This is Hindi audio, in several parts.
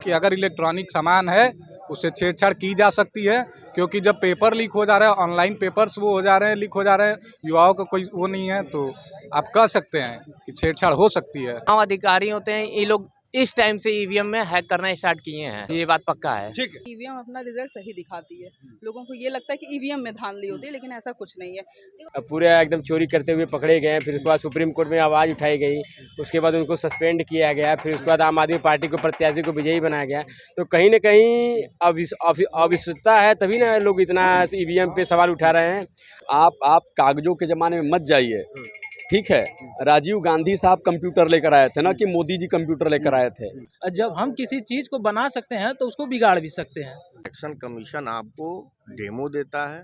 कि अगर इलेक्ट्रॉनिक सामान है उससे छेड़छाड़ की जा सकती है, क्योंकि जब पेपर लीक हो जा रहा है, ऑनलाइन पेपर्स वो हो जा रहे हैं, लीक हो जा रहे हैं, युवाओं का कोई वो नहीं है, तो आप कह सकते हैं कि छेड़छाड़ हो सकती है। चुनाव अधिकारी होते हैं, ये लोग इस टाइम से ईवीएम में हैक करना स्टार्ट किए हैं, ये बात पक्का है। ठीक है। ईवीएम अपना रिजल्ट सही दिखाती है। लोगों को ये लगता है कि ईवीएम में धांधली होती है, लेकिन ऐसा कुछ नहीं है। अब पूरे एकदम चोरी करते हुए पकड़े गए। फिर उसके बाद सुप्रीम कोर्ट में आवाज़ उठाई गई, उसके बाद उनको सस्पेंड किया गया, फिर उसके बाद आम आदमी पार्टी को प्रत्याशी को विजयी बनाया गया। तो कहीं ना कहीं अविश्वसनीयता है, तभी ना लोग इतना ईवीएम पे सवाल उठा रहे हैं। आप कागजों के ज़माने में मत जाइए, ठीक है। राजीव गांधी साहब कंप्यूटर लेकर आए थे ना, कि मोदी जी कंप्यूटर लेकर आए थे। जब हम किसी चीज़ को बना सकते हैं तो उसको बिगाड़ भी सकते हैं। इलेक्शन कमीशन आपको डेमो देता है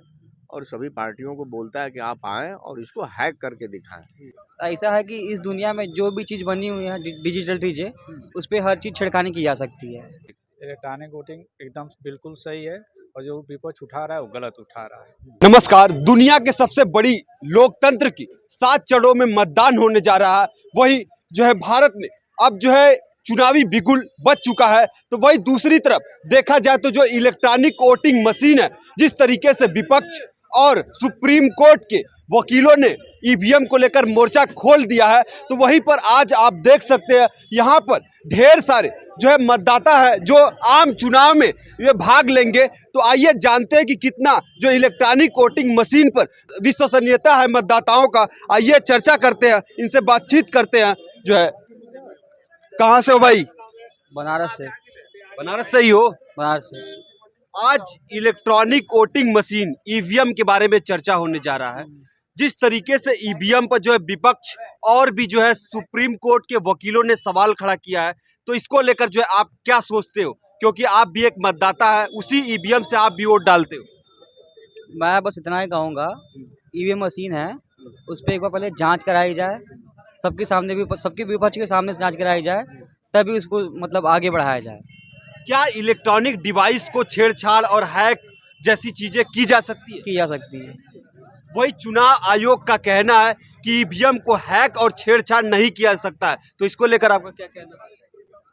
और सभी पार्टियों को बोलता है कि आप आएं और इसको हैक करके दिखाएं। ऐसा है कि इस दुनिया में जो भी चीज़ बनी हुई है डिजिटल चीज़ें, उस पर हर चीज़ छिड़काने की जा सकती है। इलेक्ट्रॉनिक वोटिंग एकदम बिल्कुल सही है, और जो विपक्ष उठा रहा है वो गलत उठा रहा है। नमस्कार। दुनिया के सबसे बड़ी लोकतंत्र की 7 चरणों में मतदान होने जा रहा है। वही जो है भारत में अब जो है चुनावी बिगुल बच चुका है। तो वही दूसरी तरफ देखा जाए तो जो इलेक्ट्रॉनिक वोटिंग मशीन है, जिस तरीके से विपक्ष और सुप्रीम कोर्ट के वकीलों ने ईवीएम को लेकर मोर्चा खोल दिया है, तो वहीं पर आज आप देख सकते हैं यहाँ पर ढेर सारे जो है मतदाता है जो आम चुनाव में ये भाग लेंगे। तो आइए जानते हैं कि कितना जो इलेक्ट्रॉनिक वोटिंग मशीन पर विश्वसनीयता है मतदाताओं का। आइए चर्चा करते हैं, इनसे बातचीत करते हैं। जो है, कहाँ से हो भाई? बनारस से। बनारस से ही हो? बनारस से। आज इलेक्ट्रॉनिक वोटिंग मशीन ईवीएम के बारे में चर्चा होने जा रहा है। जिस तरीके से ईवीएम पर जो है विपक्ष और भी जो है सुप्रीम कोर्ट के वकीलों ने सवाल खड़ा किया है, तो इसको लेकर जो है आप क्या सोचते हो? क्योंकि आप भी एक मतदाता है, उसी ईवीएम से आप भी वोट डालते हो। मैं बस इतना ही कहूँगा, ईवीएम मशीन है, उस पर एक बार पहले जांच कराई जाए, सबके सामने भी, सबके विपक्ष के सामने से जांच कराई जाए, तभी उसको मतलब आगे बढ़ाया जाए। क्या इलेक्ट्रॉनिक डिवाइस को छेड़छाड़ और हैक जैसी चीजें की जा सकती है? की जा सकती है। वही चुनाव आयोग का कहना है कि ईवीएम को हैक और छेड़छाड़ नहीं किया जा सकता है, तो इसको लेकर आपका क्या कहना है?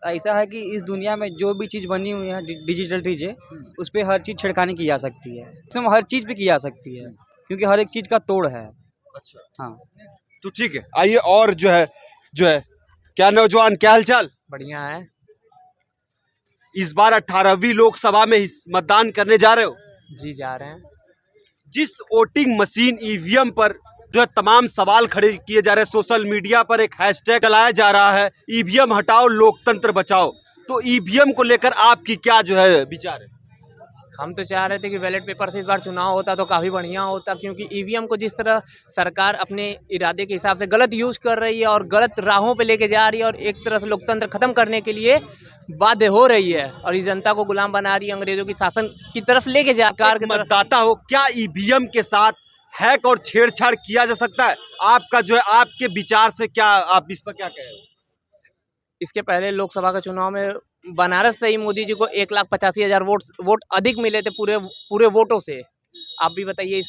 ऐसा है कि इस दुनिया में जो भी चीज़ बनी हुई है डिजिटल चीज़ें, उस पर हर चीज़ छिड़काने की जा सकती है। इसमें हर चीज़ पे की जा सकती है, क्योंकि हर एक चीज़ का तोड़ है। अच्छा, हाँ, तो ठीक है। आइए, और जो है क्या नौजवान, क्या हालचाल? बढ़िया है। इस बार 18वीं लोकसभा में मतदान करने जा रहे हो? जी जा रहे हैं। जिस वोटिंग मशीन ईवीएम पर जो है तमाम सवाल खड़े किए जा रहे हैं, सोशल मीडिया पर एक हैशटैग चलाया जा रहा है, ईवीएम हटाओ लोकतंत्र बचाओ, तो ईवीएम को लेकर आपकी क्या जो है विचार है? हम तो चाह रहे थे कि बैलेट पेपर से इस बार चुनाव होता तो काफ़ी बढ़िया होता, क्योंकि ईवीएम को जिस तरह सरकार अपने इरादे के हिसाब से गलत यूज़ कर रही है और गलत राहों पे लेके जा रही है, और एक तरह से लोकतंत्र खत्म करने के लिए बाध्य हो रही है, और इस जनता को गुलाम बना रही है, अंग्रेजों की शासन की तरफ लेके जा कार की तरफ। मतदाता हो, क्या ईवीएम के साथ हैक और छेड़छाड़ किया जा सकता है? आपका जो है, आपके विचार से क्या, आप इस पर क्या कहें? इसके पहले लोकसभा के चुनाव में बनारस से ही मोदी जी को 1,85,000 वोट अधिक मिले थे पूरे वोटों से। आप भी बताइए,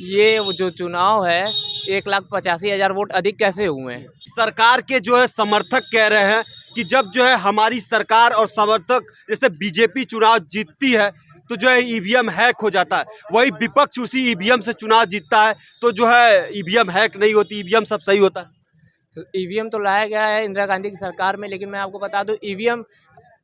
ये जो चुनाव है 1,85,000 वोट अधिक कैसे हुए हैं? सरकार के जो है समर्थक कह रहे हैं कि जब जो है हमारी सरकार और समर्थक जैसे बीजेपी चुनाव जीतती है तो जो है ईवीएम हैक हो जाता है, वही विपक्ष उसी ईवीएम से चुनाव जीतता है, तो जो है ईवीएम हैक नहीं होती, ईवीएम सब सही होता है। ईवीएम तो लाया गया है इंदिरा गांधी की सरकार में, लेकिन मैं आपको बता दूं, ईवीएम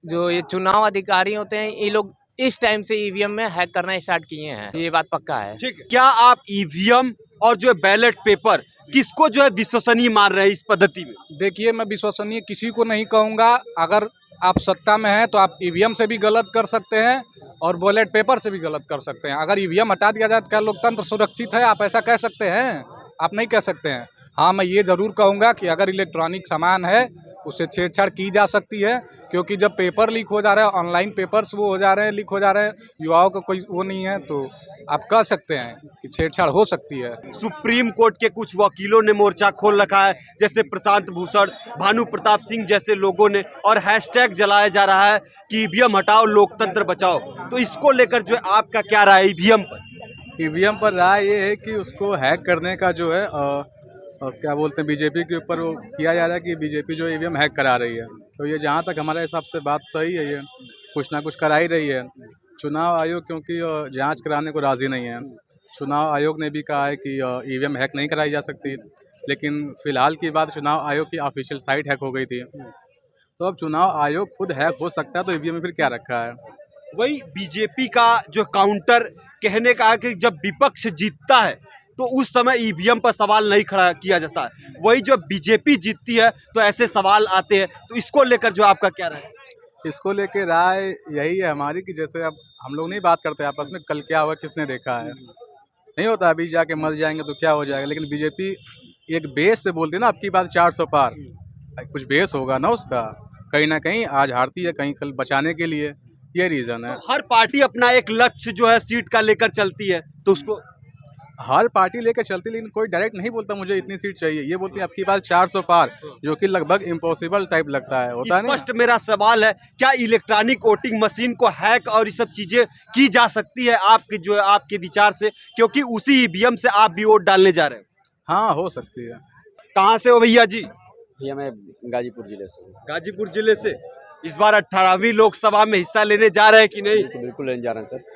जो ये चुनाव अधिकारी होते हैं, ये लोग इस टाइम से ईवीएम में हैक करना स्टार्ट किए हैं, ये बात पक्का है। ठीक है। क्या आप ईवीएम और जो है बैलेट पेपर किसको जो है विश्वसनीय मान रहे हैं इस पद्धति में? देखिए, मैं विश्वसनीय किसी को नहीं कहूँगा। अगर आप सत्ता में हैं तो आप ईवीएम से भी गलत कर सकते हैं और बैलेट पेपर से भी गलत कर सकते हैं। अगर ईवीएम हटा दिया जाए तो क्या लोकतंत्र सुरक्षित है? आप ऐसा कह सकते हैं? आप नहीं कह सकते हैं। हाँ, मैं ये ज़रूर कहूँगा कि अगर इलेक्ट्रॉनिक सामान है उससे छेड़छाड़ की जा सकती है, क्योंकि जब पेपर लीक हो जा रहा है, ऑनलाइन पेपर्स वो हो जा रहे हैं, लीक हो जा रहे हैं, युवाओं का कोई वो नहीं है, तो आप कह सकते हैं कि छेड़छाड़ हो सकती है। सुप्रीम कोर्ट के कुछ वकीलों ने मोर्चा खोल रखा है, जैसे प्रशांत भूषण, भानु प्रताप सिंह जैसे लोगों ने, और हैशटैग जलाया जा रहा है कि ईवीएम हटाओ लोकतंत्र बचाओ, तो इसको लेकर जो है आपका क्या राय है ईवीएम पर? ईवीएम पर राय ये है कि उसको हैक करने का जो है और क्या बोलते हैं बीजेपी के ऊपर वो किया जा रहा है कि बीजेपी जो ईवीएम हैक करा रही है। तो ये जहाँ तक हमारे हिसाब से बात सही है, ये कुछ ना कुछ करा ही रही है। चुनाव आयोग क्योंकि जांच कराने को राज़ी नहीं है। चुनाव आयोग ने भी कहा है कि ईवीएम हैक नहीं कराई जा सकती, लेकिन फ़िलहाल की बात चुनाव आयोग की ऑफिशियल साइट हैक हो गई थी। तो अब चुनाव आयोग खुद हैक हो सकता है, तो ईवीएम में फिर क्या रखा है। वही बीजेपी का जो काउंटर कहने का है कि जब विपक्ष जीतता है तो उस समय ईवीएम पर सवाल नहीं खड़ा किया जाता है, वही जब बीजेपी जीतती है तो ऐसे सवाल आते हैं। तो इसको लेकर जो आपका क्या राय है? इसको लेके राय यही है हमारी कि जैसे अब हम लोग नहीं बात करते आपस में कल क्या हुआ किसने देखा है, नहीं होता अभी जाके मर जाएंगे तो क्या हो जाएगा। लेकिन बीजेपी एक बेस पे बोलती है ना, अब की बात 400 पार, कुछ बेस होगा ना उसका, कहीं ना कहीं आज हारती है कहीं कल बचाने के लिए, ये रीज़न है। तो हर पार्टी अपना एक लक्ष्य जो है सीट का लेकर चलती है, तो उसको हर पार्टी लेकर चलती, लेकिन कोई डायरेक्ट नहीं बोलता मुझे इतनी सीट चाहिए। ये बोलती है आपकी बात 400 पार, जो कि लगभग इम्पॉसिबल टाइप लगता है, होता है ना। स्पष्ट मेरा सवाल है, क्या इलेक्ट्रॉनिक वोटिंग मशीन को हैक और ये सब चीजें की जा सकती है आपके जो है आपके विचार से, क्योंकि उसी ईवीएम से आप भी वोट डालने जा रहे हैं? हाँ, हो सकती है। कहाँ से हो भैया जी? भैया मैं गाजीपुर जिले से हूँ। गाजीपुर जिले से। इस बार 18वीं लोकसभा में हिस्सा लेने जा रहे हैं कि नहीं? बिल्कुल लेने जा रहे हैं सर।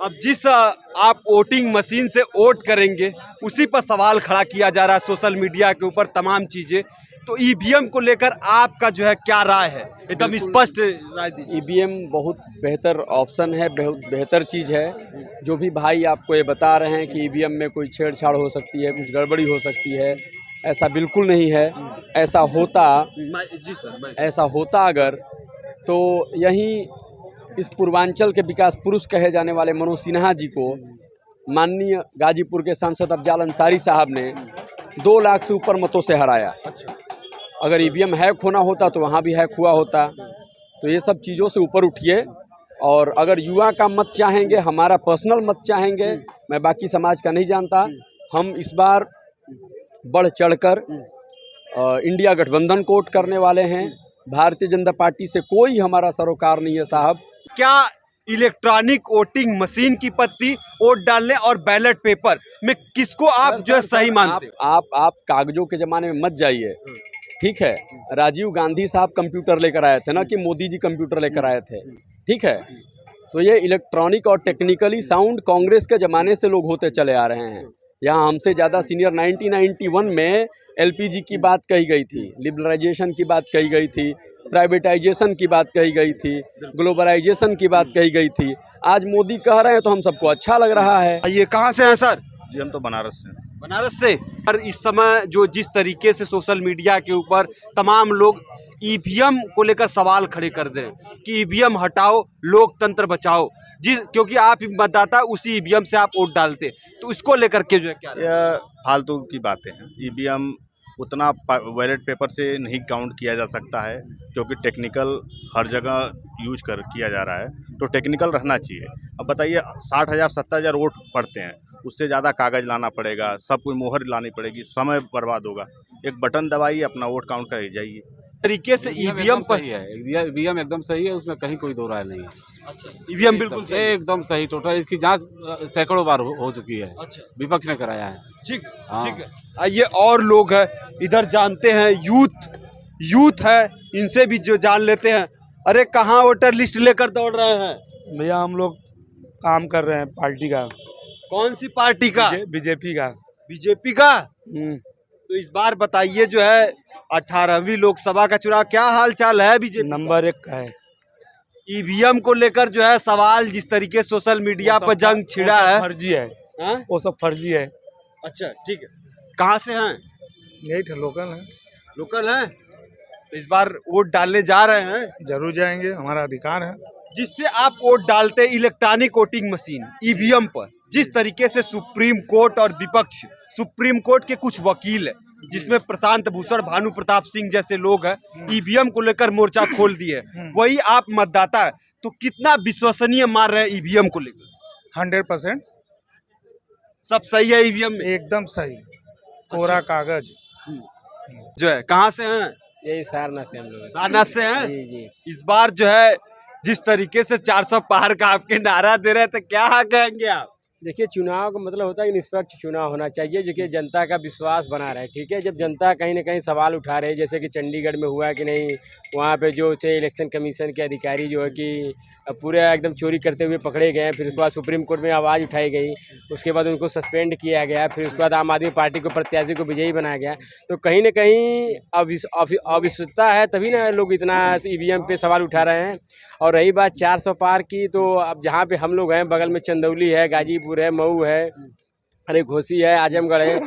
अब जिस आप वोटिंग मशीन से वोट करेंगे उसी पर सवाल खड़ा किया जा रहा है सोशल मीडिया के ऊपर तमाम चीजें, तो ईवीएम को लेकर आपका जो है क्या राय है? एकदम स्पष्ट राय दीजिए। ईवीएम बहुत बेहतर ऑप्शन है, बहुत बेहतर चीज़ है। जो भी भाई आपको ये बता रहे हैं कि ईवीएम में कोई छेड़छाड़ हो सकती है, कुछ गड़बड़ी हो सकती है, ऐसा बिल्कुल नहीं है। ऐसा होता अगर तो यहीं इस पूर्वांचल के विकास पुरुष कहे जाने वाले मनोज सिन्हा जी को माननीय गाजीपुर के सांसद अफजाल अंसारी साहब ने 2 लाख से ऊपर मतों से हराया। अगर ईवीएम हैक होना होता तो वहाँ भी हैक हुआ होता। तो ये सब चीज़ों से ऊपर उठिए, और अगर युवा का मत चाहेंगे, हमारा पर्सनल मत चाहेंगे, मैं बाकी समाज का नहीं जानता, हम इस बार बढ़ चढ़कर इंडिया गठबंधन को वोट करने वाले हैं। भारतीय जनता पार्टी से कोई हमारा सरोकार नहीं है साहब। क्या इलेक्ट्रॉनिक वोटिंग मशीन की पत्ती वोट डालने और बैलेट पेपर में किसको आप जो है सही मानते हो? आप कागजों के ज़माने में मत जाइए, ठीक है। राजीव गांधी साहब कंप्यूटर लेकर आए थे ना, कि मोदी जी कंप्यूटर लेकर आए थे, ठीक है। तो ये इलेक्ट्रॉनिक और टेक्निकली साउंड कांग्रेस के ज़माने से लोग होते चले आ रहे हैं। यहाँ हमसे ज़्यादा सीनियर 1991 में एलपीजी की बात कही गई थी, लिबरलाइजेशन की बात कही गई थी, प्राइवेटाइजेशन की बात कही गई थी, ग्लोबलाइजेशन की बात कही गई थी। आज मोदी कह रहे हैं तो हम सबको अच्छा लग रहा है। ये कहाँ से हैं सर? जी हम तो बनारस से हैं। बनारस से। पर इस समय जो जिस तरीके से सोशल मीडिया के ऊपर तमाम लोग ईवीएम को लेकर सवाल खड़े कर दे रहे हैं कि ईवीएम हटाओ, लोकतंत्र बचाओ, क्योंकि आप मतदाता उसी ईवीएम से आप वोट डालते, तो इसको लेकर के जो है क्या? यह फालतू की बातें हैं। ईवीएम उतना बैलेट पेपर से नहीं काउंट किया जा सकता है, क्योंकि टेक्निकल हर जगह किया जा रहा है, तो टेक्निकल रहना चाहिए। अब बताइए 60,000 70,000 वोट पड़ते हैं, उससे ज़्यादा कागज़ लाना पड़ेगा, सब कोई मोहर लानी पड़ेगी, समय बर्बाद होगा। एक बटन दबाइए, अपना वोट काउंट कर जाइए। तरीके से ईवीएम पर ईवीएम एकदम सही है, उसमें कहीं कोई दो राय नहीं है। अच्छा, ईवीएम बिल्कुल सही है। एकदम सही, टोटल इसकी जांच सैकड़ों बार हो चुकी है। अच्छा, विपक्ष ने कराया है। ठीक हाँ। ठीक है। आइए और लोग हैं इधर, जानते हैं, यूथ है, इनसे भी जो जान लेते हैं। अरे कहाँ वोटर लिस्ट लेकर दौड़ रहे हैं? भैया हम लोग काम कर रहे हैं पार्टी का। कौन सी पार्टी का? बीजेपी का। बीजेपी का। तो इस बार बताइए जो है 18वीं लोकसभा का चुनाव क्या हाल चाल है बीजेपी? नंबर 1 का है। ईवीएम को लेकर जो है सवाल जिस तरीके सोशल मीडिया पर जंग छिड़ा है, फर्जी है। वो सब फर्जी है। अच्छा ठीक है। कहाँ से हैं? यही लोकल है। लोकल हैं। तो इस बार वोट डालने जा रहे हैं? जरूर जाएंगे, हमारा अधिकार है। जिससे आप वोट डालते इलेक्ट्रॉनिक वोटिंग मशीन ईवीएम पर, जिस तरीके से सुप्रीम कोर्ट और विपक्ष, सुप्रीम कोर्ट के कुछ वकील है जिसमें प्रशांत भूषण, भानु प्रताप सिंह जैसे लोग हैं, ईवीएम को लेकर मोर्चा खोल दिए, वही आप मतदाता है, तो कितना विश्वसनीय मान रहे हैं ईवीएम को लेकर? 100% सब सही है ईवीएम में? एकदम सही, कोरा कागज जो है। कहाँ से हैं? यही सारनाथ से हम लोग। सारनाथ से हैं? जी जी। इस बार जो है जिस तरीके से 400 पार का आपके नारा दे रहे थे, क्या कहेंगे आप? देखिए, चुनाव का मतलब होता है कि निष्पक्ष चुनाव होना चाहिए, जो कि जनता का विश्वास बना रहे। ठीक है, जब जनता कहीं ना कहीं सवाल उठा रहे, जैसे कि चंडीगढ़ में हुआ कि नहीं, वहाँ पे जो थे इलेक्शन कमीशन के अधिकारी जो है कि पूरे एकदम चोरी करते हुए पकड़े गए, फिर उसके बाद सुप्रीम कोर्ट में आवाज़ उठाई गई, उसके बाद उनको सस्पेंड किया गया, फिर उसके बाद आम आदमी पार्टी को प्रत्याशी को विजयी बनाया गया। तो कहीं ना कहीं अविश्वसनीयता है, तभी ना लोग इतना ईवीएम पे सवाल उठा रहे हैं। और रही बात 400 पार की, तो अब जहाँ पे हम लोग हैं, बगल में चंदौली है, गाजीपुर है, मऊ है, अरे घोसी है, आजमगढ़ है,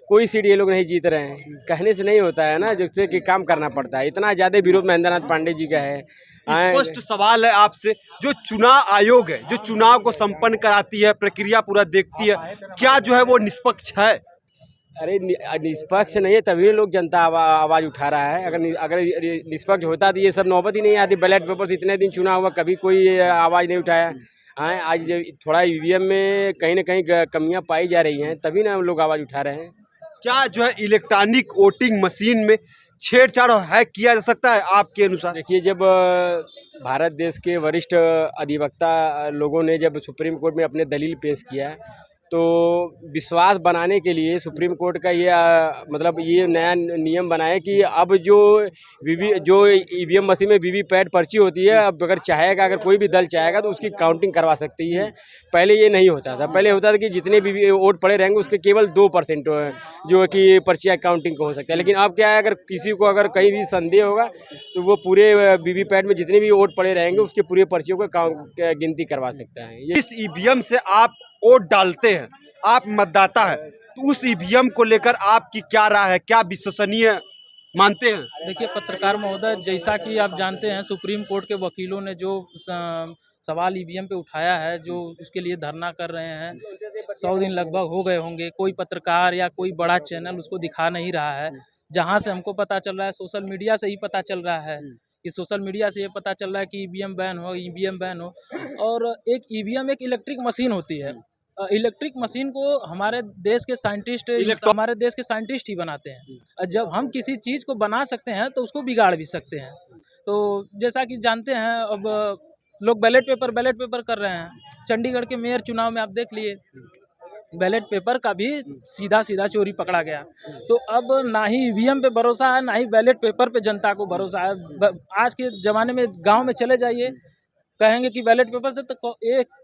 कोई सीट ये लोग नहीं जीत रहे हैं। कहने से नहीं होता है ना, जिससे कि काम करना पड़ता है। इतना ज़्यादा विरोध महेंद्रनाथ पांडे जी का है। स्पष्ट सवाल है आपसे, जो चुनाव आयोग है, जो चुनाव को संपन्न कराती है, प्रक्रिया पूरा देखती है, क्या जो है वो निष्पक्ष है? अरे निष्पक्ष नहीं है, तभी लोग जनता आवाज़ उठा रहा है। अगर निष्पक्ष होता तो ये सब नौबत ही नहीं आती। बैलेट पेपर से इतने दिन चुनाव हुआ, कभी कोई आवाज़ नहीं उठाया। हाँ, आज थोड़ा ईवीएम में कहीं ना कहीं कमियां पाई जा रही हैं, तभी ना लोग आवाज़ उठा रहे हैं। क्या जो है इलेक्ट्रॉनिक वोटिंग मशीन में छेड़छाड़ और हैक किया जा सकता है आपके अनुसार? देखिए, जब भारत देश के वरिष्ठ अधिवक्ता लोगों ने जब सुप्रीम कोर्ट में अपने दलील पेश किया, तो विश्वास बनाने के लिए सुप्रीम कोर्ट का ये मतलब ये नया नियम बनाया कि अब जो ईवीएम मशीन में वीवीपैट पर्ची होती है, अब अगर चाहेगा, अगर कोई भी दल चाहेगा तो उसकी काउंटिंग करवा सकती है। पहले ये नहीं होता था। पहले होता था कि जितने भी वोट पड़े रहेंगे उसके केवल 2% जो है कि पर्चियाँ काउंटिंग को हो सकता है। लेकिन अब क्या है, अगर किसी को अगर कहीं भी संदेह होगा तो वो पूरे वीवीपैट में जितने भी वोट पड़े रहेंगे उसके पूरे पर्चियों को गिनती करवा सकता है। इस ईवीएम से आप वोट डालते हैं, आप मतदाता है, तो उस ईवीएम को लेकर आपकी क्या राय है? क्या विश्वसनीय मानते हैं? देखिए पत्रकार महोदय, जैसा कि आप जानते हैं, सुप्रीम कोर्ट के वकीलों ने जो सवाल ईवीएम पे उठाया है, जो उसके लिए धरना कर रहे हैं, 100 दिन लगभग हो गए होंगे, कोई पत्रकार या कोई बड़ा चैनल उसको दिखा नहीं रहा है। जहां से हमको पता चल रहा है, सोशल मीडिया से ही पता चल रहा है कि सोशल मीडिया से ये पता चल रहा है कि ईवीएम बैन हो, ईवीएम बैन हो। और एक ईवीएम एक इलेक्ट्रिक मशीन होती है। इलेक्ट्रिक मशीन को हमारे देश के साइंटिस्ट ही बनाते हैं। और जब हम किसी चीज़ को बना सकते हैं तो उसको बिगाड़ भी सकते हैं। तो जैसा कि जानते हैं, अब लोग बैलेट पेपर कर रहे हैं। चंडीगढ़ के मेयर चुनाव में आप देख लिए, बैलेट पेपर का भी सीधा चोरी पकड़ा गया। तो अब ना ही ईवीएम पे भरोसा है, ना ही बैलेट पेपर पे जनता को भरोसा है। आज के ज़माने में गाँव में चले जाइए, कहेंगे कि बैलेट पेपर से, तो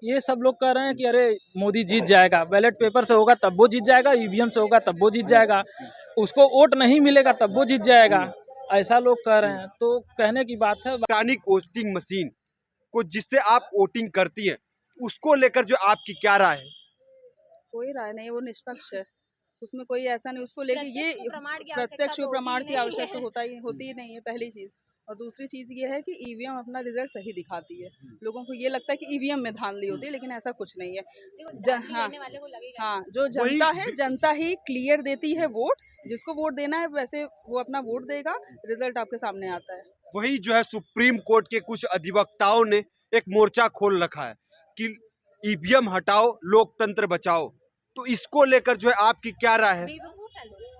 ये सब लोग कह रहे हैं कि अरे मोदी जीत जाएगा, बैलेट पेपर से होगा तब वो जीत जाएगा, ईवीएम से होगा तब वो जीत जाएगा, उसको वोट नहीं मिलेगा तब वो जीत जाएगा, ऐसा लोग कह रहे हैं। तो कहने की बात है। इलेक्ट्रॉनिक वोटिंग मशीन को जिससे आप वोटिंग करती हैं, उसको लेकर जो आपकी क्या राय है? कोई राय नहीं, वो निष्पक्ष है, उसमें कोई ऐसा नहीं। उसको लेके ये प्रत्यक्ष प्रमाण की आवश्यकता होती ही नहीं है, पहली चीज़। और दूसरी चीज़ ये है कि ईवीएम अपना रिजल्ट सही दिखाती है। लोगों को ये लगता है कि ईवीएम में धांधली होती है, लेकिन ऐसा कुछ नहीं है। हाँ, जो जनता है, जनता ही क्लियर देती है वोट। जिसको वोट देना है वैसे वो अपना वोट देगा, रिजल्ट आपके सामने आता है। वही जो है सुप्रीम कोर्ट के कुछ अधिवक्ताओं ने एक मोर्चा खोल रखा है कि ईवीएम हटाओ, लोकतंत्र बचाओ। तो इसको लेकर जो है आपकी क्या राय है?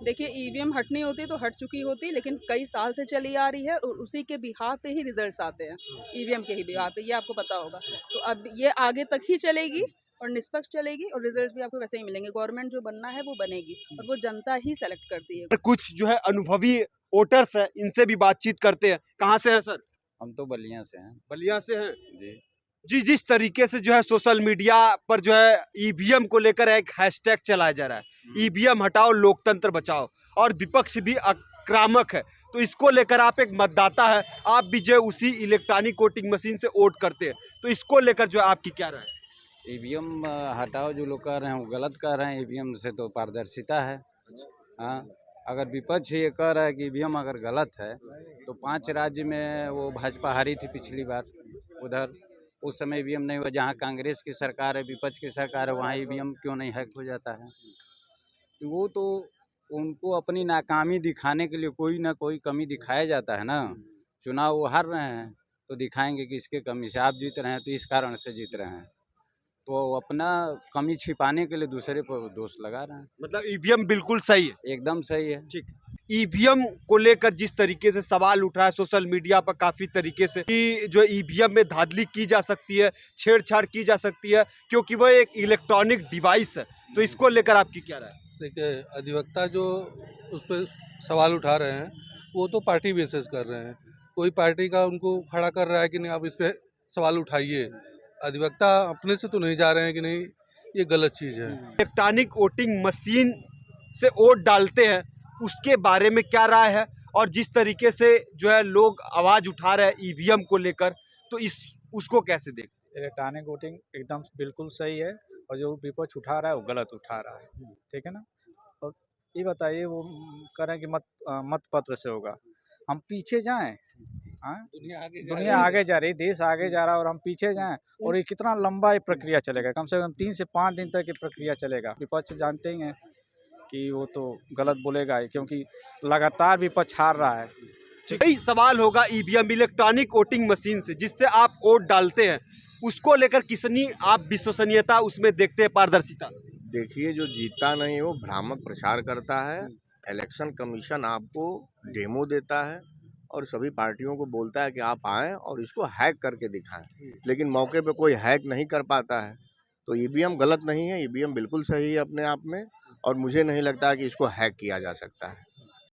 देखिए, ईवीएम हटनी होती तो हट चुकी होती, लेकिन कई साल से चली आ रही है और उसी के बिहाफ पे ही रिजल्ट्स आते हैं, ईवीएम के ही बिहाफ पे, ये आपको पता होगा। तो अब ये आगे तक ही चलेगी और निष्पक्ष चलेगी और रिजल्ट भी आपको वैसे ही मिलेंगे। गवर्नमेंट जो बनना है वो बनेगी और वो जनता ही सेलेक्ट करती है। कुछ जो है अनुभवी वोटर्स है, इनसे भी बातचीत करते हैं। कहाँ से हैं सर? हम तो बलिया से हैं। बलिया से हैं जी। जिस तरीके से जो है सोशल मीडिया पर जो है ईवीएम को लेकर एक हैशटैग चलाया जा रहा है, ईवीएम हटाओ लोकतंत्र बचाओ, और विपक्ष भी आक्रामक है, तो इसको लेकर आप एक मतदाता है, आप भी जो है उसी इलेक्ट्रॉनिक वोटिंग मशीन से वोट करते हैं, तो इसको लेकर जो है आपकी क्या राय है? ईवीएम हटाओ जो लोग कह रहे हैं वो गलत कह रहे हैं। ईवीएम से तो पारदर्शिता है। हाँ, अगर विपक्ष ये कह रहा है कि ईवीएम अगर गलत है, तो 5 राज्य में वो भाजपा हारी थी पिछली बार, उधर उस समय ईवीएम नहीं हुआ। जहाँ कांग्रेस की सरकार है, विपक्ष की सरकार है, वहाँ ईवीएम क्यों नहीं हैक हो जाता है? वो तो उनको अपनी नाकामी दिखाने के लिए कोई ना कोई कमी दिखाया जाता है ना। चुनाव वो हार रहे हैं तो दिखाएंगे कि इसके कमी से, आप जीत रहे हैं तो इस कारण से जीत रहे हैं, तो अपना कमी छिपाने के लिए दूसरे पर दोष लगा रहे हैं। मतलब ईवीएम बिल्कुल सही है? एकदम सही है। ठीक। ईवीएम को लेकर जिस तरीके से सवाल उठ रहा है सोशल मीडिया पर काफ़ी तरीके से कि जो ईवीएम में धांधली की जा सकती है, छेड़छाड़ की जा सकती है, क्योंकि वह एक इलेक्ट्रॉनिक डिवाइस है, तो इसको लेकर आपकी क्या राय है? देखिए, अधिवक्ता जो उस पर सवाल उठा रहे हैं वो तो पार्टी बेसिस कर रहे हैं। कोई पार्टी का उनको खड़ा कर रहा है कि नहीं आप इस पर सवाल उठाइए। अधिवक्ता अपने से तो नहीं जा रहे हैं कि नहीं ये गलत चीज़ है। इलेक्ट्रॉनिक वोटिंग मशीन से वोट डालते हैं, उसके बारे में क्या राय है? और जिस तरीके से जो है लोग आवाज़ उठा रहे हैं ईवीएम को लेकर, तो उसको कैसे देख? इलेक्ट्रॉनिक वोटिंग एकदम बिल्कुल सही है, और जो विपक्ष उठा रहा है वो गलत उठा रहा है, ठीक है ना। और ये बताइए वो करें कि मत पत्र से होगा, हम पीछे जाएं? दुनिया आगे जा रही, देश आगे जा रहा है और हम पीछे जाएं, और ये कितना लंबा ये प्रक्रिया चलेगा? कम से कम 3 से 5 दिन तक ये प्रक्रिया चलेगा। विपक्ष जानते ही हैं कि वो तो गलत बोलेगा ही, क्योंकि लगातार विपक्ष हार रहा है। यही सवाल होगा ईवीएम इलेक्ट्रॉनिक वोटिंग मशीन से, जिससे आप वोट डालते हैं, उसको लेकर कितनी आप विश्वसनीयता उसमें देखते हैं, पारदर्शिता? देखिए, जो जीतता नहीं है वो भ्रामक प्रचार करता है। इलेक्शन कमीशन आपको डेमो देता है और सभी पार्टियों को बोलता है कि आप आएँ और इसको हैक करके दिखाएं, लेकिन मौके पे कोई हैक नहीं कर पाता है। तो ईवीएम गलत नहीं है, ईवीएम बिल्कुल सही है अपने आप में, और मुझे नहीं लगता कि इसको हैक किया जा सकता है।